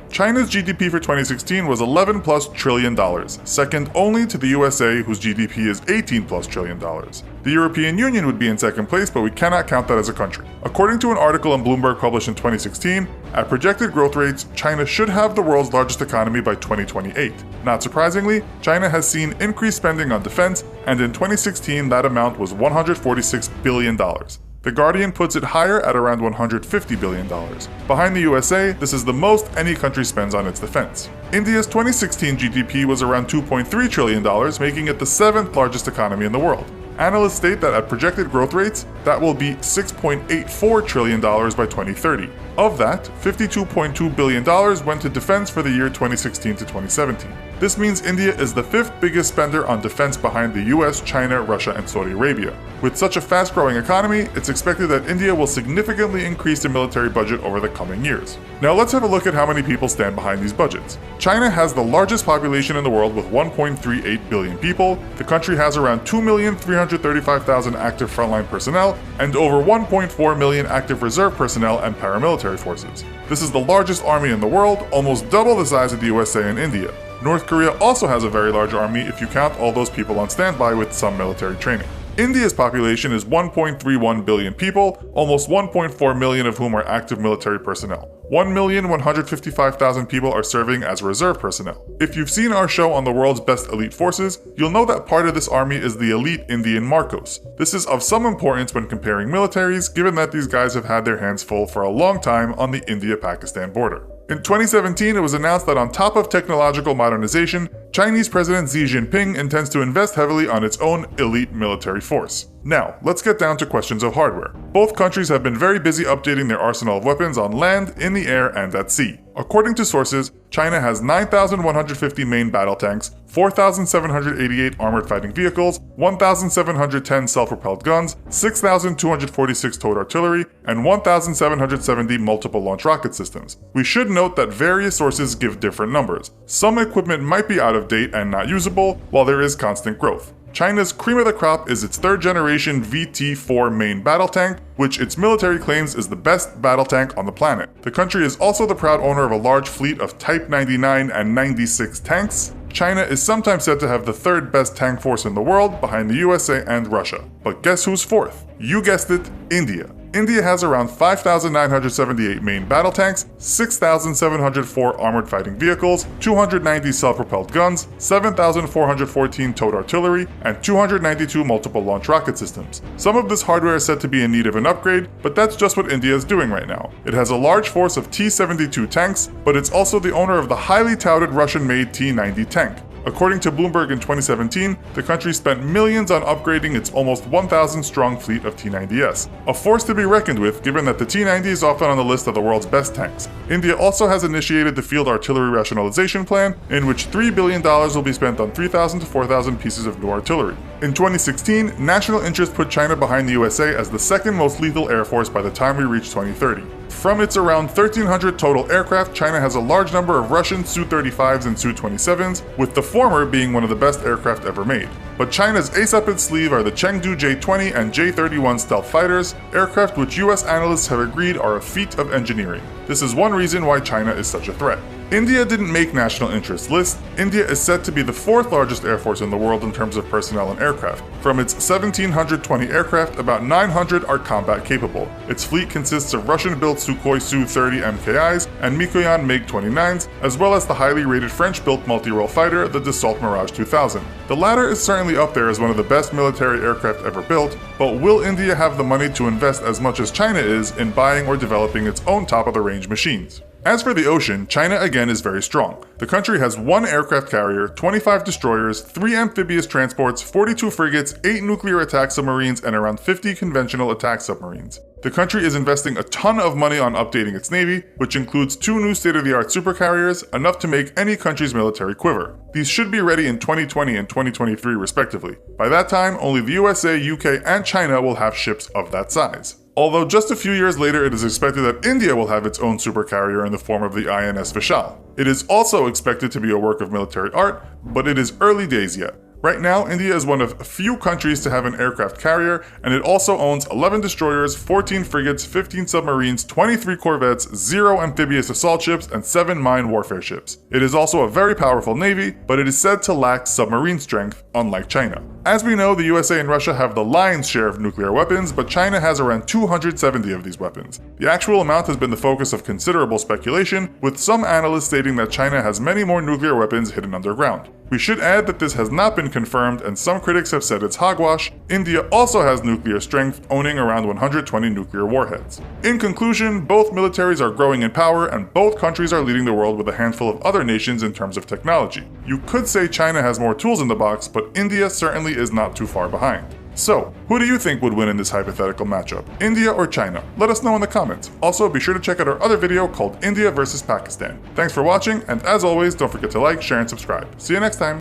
China's GDP for 2016 was $11+ trillion, second only to the USA, whose GDP is $18+ trillion. The European Union would be in second place, but we cannot count that as a country. According to an article in Bloomberg published in 2016, at projected growth rates, China should have the world's largest economy by 2028. Not surprisingly, China has seen increased spending on defense, and in 2016 that amount was $146 billion. The Guardian puts it higher at around $150 billion. Behind the USA, this is the most any country spends on its defense. India's 2016 GDP was around $2.3 trillion, making it the 7th largest economy in the world. Analysts state that at projected growth rates, that will be $6.84 trillion by 2030. Of that, $52.2 billion went to defense for the year 2016 to 2017. This means India is the 5th biggest spender on defense behind the US, China, Russia, and Saudi Arabia. With such a fast-growing economy, it's expected that India will significantly increase the military budget over the coming years. Now let's have a look at how many people stand behind these budgets. China has the largest population in the world with 1.38 billion people. The country has around 2,335,000 active frontline personnel and over 1.4 million active reserve personnel and paramilitary forces. This is the largest army in the world, almost double the size of the USA and India. North Korea also has a very large army if you count all those people on standby with some military training. India's population is 1.31 billion people, almost 1.4 million of whom are active military personnel. 1,155,000 people are serving as reserve personnel. If you've seen our show on the world's best elite forces, you'll know that part of this army is the elite Indian Marcos. This is of some importance when comparing militaries, given that these guys have had their hands full for a long time on the India-Pakistan border. In 2017, it was announced that on top of technological modernization, Chinese President Xi Jinping intends to invest heavily on its own elite military force. Now, let's get down to questions of hardware. Both countries have been very busy updating their arsenal of weapons on land, in the air, and at sea. According to sources, China has 9,150 main battle tanks, 4,788 armored fighting vehicles, 1,710 self-propelled guns, 6,246 towed artillery, and 1,770 multiple launch rocket systems. We should note that various sources give different numbers. Some equipment might be out of date and not usable, while there is constant growth. China's cream of the crop is its 3rd generation VT-4 main battle tank, which its military claims is the best battle tank on the planet. The country is also the proud owner of a large fleet of Type 99 and 96 tanks. China is sometimes said to have the 3rd best tank force in the world, behind the USA and Russia. But guess who's 4th? You guessed it, India. India has around 5,978 main battle tanks, 6,704 armored fighting vehicles, 290 self-propelled guns, 7,414 towed artillery, and 292 multiple launch rocket systems. Some of this hardware is said to be in need of an upgrade, but that's just what India is doing right now. It has a large force of T-72 tanks, but it's also the owner of the highly touted Russian-made T-90 tank. According to Bloomberg in 2017, the country spent millions on upgrading its almost 1,000-strong fleet of T-90s, a force to be reckoned with given that the T-90 is often on the list of the world's best tanks. India also has initiated the Field Artillery Rationalization Plan, in which $3 billion will be spent on 3,000 to 4,000 pieces of new artillery. In 2016, national interest put China behind the USA as the 2nd most lethal air force by the time we reach 2030. From its around 1,300 total aircraft, China has a large number of Russian Su-35s and Su-27s, with the former being one of the best aircraft ever made. But China's ace up its sleeve are the Chengdu J-20 and J-31 stealth fighters, aircraft which US analysts have agreed are a feat of engineering. This is one reason why China is such a threat. India didn't make national interest lists. India is said to be the 4th largest air force in the world in terms of personnel and aircraft. From its 1,720 aircraft, about 900 are combat capable. Its fleet consists of Russian-built Sukhoi Su-30 MKIs and Mikoyan MiG-29s, as well as the highly rated French-built multi-role fighter, the Dassault Mirage 2000. The latter is certainly up there as one of the best military aircraft ever built, but will India have the money to invest as much as China is in buying or developing its own top-of-the-range machines? As for the ocean, China again is very strong. The country has 1 aircraft carrier, 25 destroyers, 3 amphibious transports, 42 frigates, 8 nuclear attack submarines, and around 50 conventional attack submarines. The country is investing a ton of money on updating its navy, which includes 2 new state-of-the-art supercarriers, enough to make any country's military quiver. These should be ready in 2020 and 2023 respectively. By that time, only the USA, UK, and China will have ships of that size. Although just a few years later it is expected that India will have its own supercarrier in the form of the INS Vishal. It is also expected to be a work of military art, but it is early days yet. Right now, India is one of few countries to have an aircraft carrier, and it also owns 11 destroyers, 14 frigates, 15 submarines, 23 corvettes, 0 amphibious assault ships, and 7 mine warfare ships. It is also a very powerful navy, but it is said to lack submarine strength, unlike China. As we know, the USA and Russia have the lion's share of nuclear weapons, but China has around 270 of these weapons. The actual amount has been the focus of considerable speculation, with some analysts stating that China has many more nuclear weapons hidden underground. We should add that this has not been confirmed, and some critics have said it's hogwash. India also has nuclear strength, owning around 120 nuclear warheads. In conclusion, both militaries are growing in power, and both countries are leading the world with a handful of other nations in terms of technology. You could say China has more tools in the box, but India certainly is not too far behind. So, who do you think would win in this hypothetical matchup? India or China? Let us know in the comments. Also, be sure to check out our other video called India versus Pakistan. Thanks for watching, and as always, don't forget to like, share, and subscribe. See you next time!